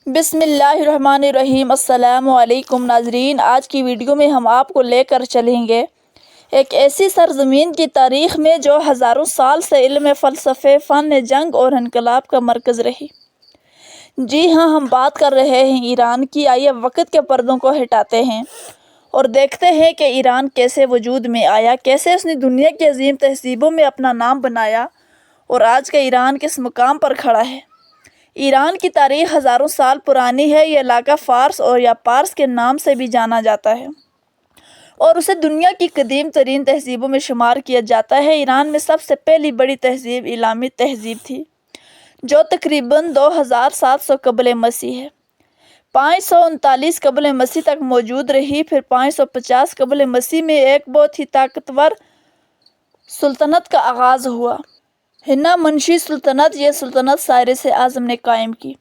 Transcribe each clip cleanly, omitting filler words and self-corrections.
بسم اللہ الرحمن الرحیم۔ السلام علیکم ناظرین، آج کی ویڈیو میں ہم آپ کو لے کر چلیں گے ایک ایسی سرزمین کی تاریخ میں جو ہزاروں سال سے علم، فلسفے، فن، جنگ اور انقلاب کا مرکز رہی۔ جی ہاں، ہم بات کر رہے ہیں ایران کی۔ آئیے وقت کے پردوں کو ہٹاتے ہیں اور دیکھتے ہیں کہ ایران کیسے وجود میں آیا، کیسے اس نے دنیا کی عظیم تہذیبوں میں اپنا نام بنایا اور آج کا ایران کس مقام پر کھڑا ہے۔ ایران کی تاریخ ہزاروں سال پرانی ہے۔ یہ علاقہ فارس اور یا پارس کے نام سے بھی جانا جاتا ہے اور اسے دنیا کی قدیم ترین تہذیبوں میں شمار کیا جاتا ہے۔ ایران میں سب سے پہلی بڑی تہذیب ایلامی تہذیب تھی جو تقریباً 2700 قبل مسیح ہے 539 قبل مسیح تک موجود رہی۔ پھر 550 قبل مسیح میں ایک بہت ہی طاقتور سلطنت کا آغاز ہوا، ہنامنشی سلطنت۔ یہ سلطنت سائرس اعظم نے قائم کی۔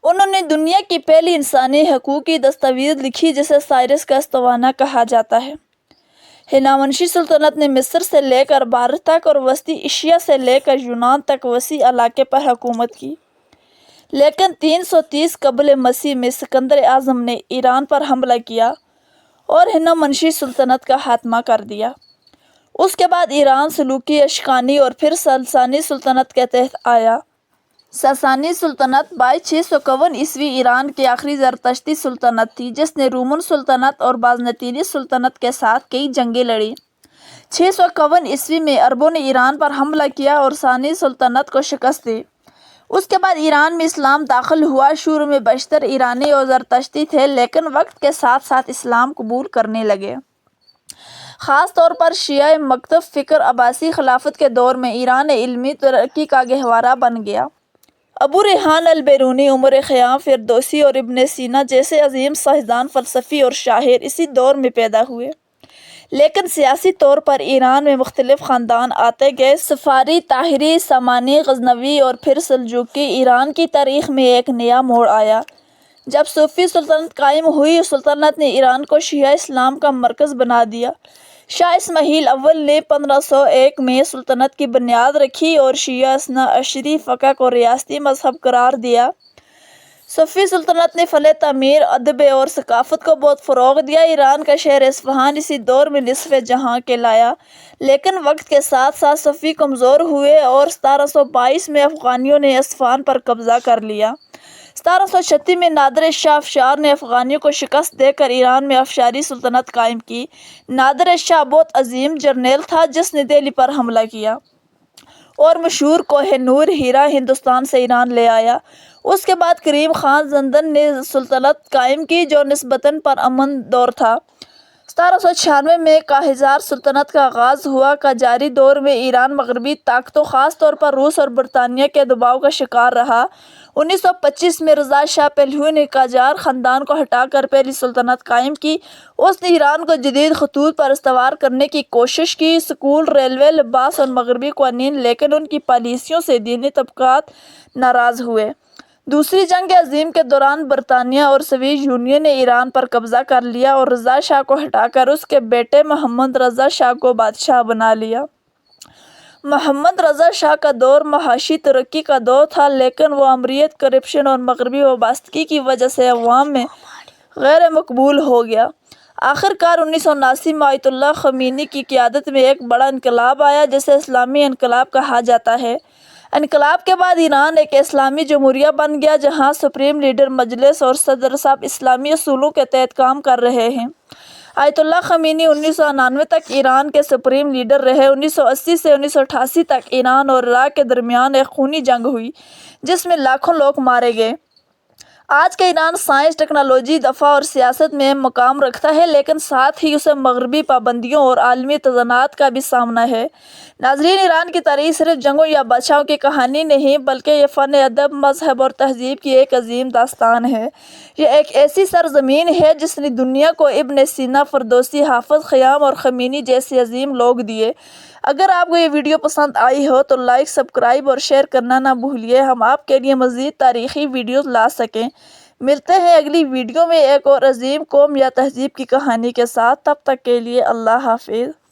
انہوں نے دنیا کی پہلی انسانی حقوق کی دستاویز لکھی جسے سائرس کا اسطوانہ کہا جاتا ہے۔ ہنامنشی سلطنت نے مصر سے لے کر بھارت تک اور وسطی ایشیا سے لے کر یونان تک وسیع علاقے پر حکومت کی، لیکن 330 قبل مسیح میں اسکندر اعظم نے ایران پر حملہ کیا اور ہنامنشی سلطنت کا خاتمہ کر دیا۔ اس کے بعد ایران سلوکی، اشکانی اور پھر ساسانی سلطنت کے تحت آیا۔ ساسانی سلطنت 2251 ایران کی آخری زرتشتی سلطنت تھی جس نے رومن سلطنت اور بازنطینی سلطنت کے ساتھ کئی جنگیں لڑیں۔ 651 میں عربوں نے ایران پر حملہ کیا اور ساسانی سلطنت کو شکست دی۔ اس کے بعد ایران میں اسلام داخل ہوا۔ شروع میں بیشتر ایرانی اور زرتشتی تھے لیکن وقت کے ساتھ ساتھ اسلام قبول کرنے لگے۔ خاص طور پر شیعہ مکتب فکر عباسی خلافت کے دور میں ایران علمی ترقی کا گہوارہ بن گیا۔ ابو ریحان البیرونی، عمر خیام، فردوسی اور ابن سینا جیسے عظیم سائنسدان، فلسفی اور شاعر اسی دور میں پیدا ہوئے۔ لیکن سیاسی طور پر ایران میں مختلف خاندان آتے گئے، صفاری، طاہری، سامانی، غزنوی اور پھر سلجوقی۔ ایران کی تاریخ میں ایک نیا موڑ آیا جب صوفی سلطنت قائم ہوئی۔ سلطنت نے ایران کو شیعہ اسلام کا مرکز بنا دیا۔ شاہ اسماعیل اول نے 1501 میں سلطنت کی بنیاد رکھی اور شیعہ اثنا عشری فقہ کو ریاستی مذہب قرار دیا۔ صوفی سلطنت نے فن تعمیر، ادب اور ثقافت کو بہت فروغ دیا۔ ایران کا شہر اصفہان اسی دور میں نصف جہاں کہلایا، لیکن وقت کے ساتھ ساتھ صوفی کمزور ہوئے اور 1722 میں افغانیوں نے اصفہان پر قبضہ کر لیا۔ 1736 میں نادر شاہ افشار نے افغانیوں کو شکست دے کر ایران میں افشاری سلطنت قائم کی۔ نادر شاہ بہت عظیم جرنیل تھا جس نے دہلی پر حملہ کیا اور مشہور کوہ نور ہیرا ہندوستان سے ایران لے آیا۔ اس کے بعد کریم خان زندان نے سلطنت قائم کی جو نسبتاً پرامن دور تھا۔ 1796 میں قاجار سلطنت کا آغاز ہوا۔ قاجاری دور میں ایران مغربی طاقتوں خاص طور پر روس اور برطانیہ کے دباؤ کا شکار رہا۔ 1925 میں رضا شاہ پہلوی نے قاجار خاندان کو ہٹا کر پہلی سلطنت قائم کی۔ اس نے ایران کو جدید خطوط پر استوار کرنے کی کوشش کی، اسکول، ریلوے، لباس اور مغربی قوانین، لیکن ان کی پالیسیوں سے دینی طبقات ناراض ہوئے۔ دوسری جنگ عظیم کے دوران برطانیہ اور سوویت یونین نے ایران پر قبضہ کر لیا اور رضا شاہ کو ہٹا کر اس کے بیٹے محمد رضا شاہ کو بادشاہ بنا لیا۔ محمد رضا شاہ کا دور معاشی ترقی کا دور تھا لیکن وہ آمریت، کرپشن اور مغربی وابستگی کی وجہ سے عوام میں غیر مقبول ہو گیا۔ آخر کار 1979 میں آیت اللہ خمینی کی قیادت میں ایک بڑا انقلاب آیا جسے اسلامی انقلاب کہا جاتا ہے۔ انقلاب کے بعد ایران ایک اسلامی جمہوریہ بن گیا جہاں سپریم لیڈر مجلس اور صدر صاحب اسلامی اصولوں کے تحت کام کر رہے ہیں۔ آیت اللہ خمینی 1999 تک ایران کے سپریم لیڈر رہے۔ 1980 سے 1988 تک ایران اور عراق کے درمیان ایک خونی جنگ ہوئی جس میں لاکھوں لوگ مارے گئے۔ آج کا ایران سائنس، ٹیکنالوجی، دفاع اور سیاست میں اہم مقام رکھتا ہے لیکن ساتھ ہی اسے مغربی پابندیوں اور عالمی تنازعات کا بھی سامنا ہے۔ ناظرین، ایران کی تاریخ صرف جنگوں یا بادشاہوں کی کہانی نہیں بلکہ یہ فن، ادب، مذہب اور تہذیب کی ایک عظیم داستان ہے۔ یہ ایک ایسی سرزمین ہے جس نے دنیا کو ابن سینا، فردوسی، حافظ، خیام اور خمینی جیسے عظیم لوگ دیے۔ اگر آپ کو یہ ویڈیو پسند آئی ہو تو لائک، سبسکرائب اور شیئر کرنا نہ بھولیے، ہم آپ کے لیے مزید تاریخی ویڈیوز لا سکیں۔ ملتے ہیں اگلی ویڈیو میں ایک اور عظیم قوم یا تہذیب کی کہانی کے ساتھ۔ تب تک کے لیے اللہ حافظ۔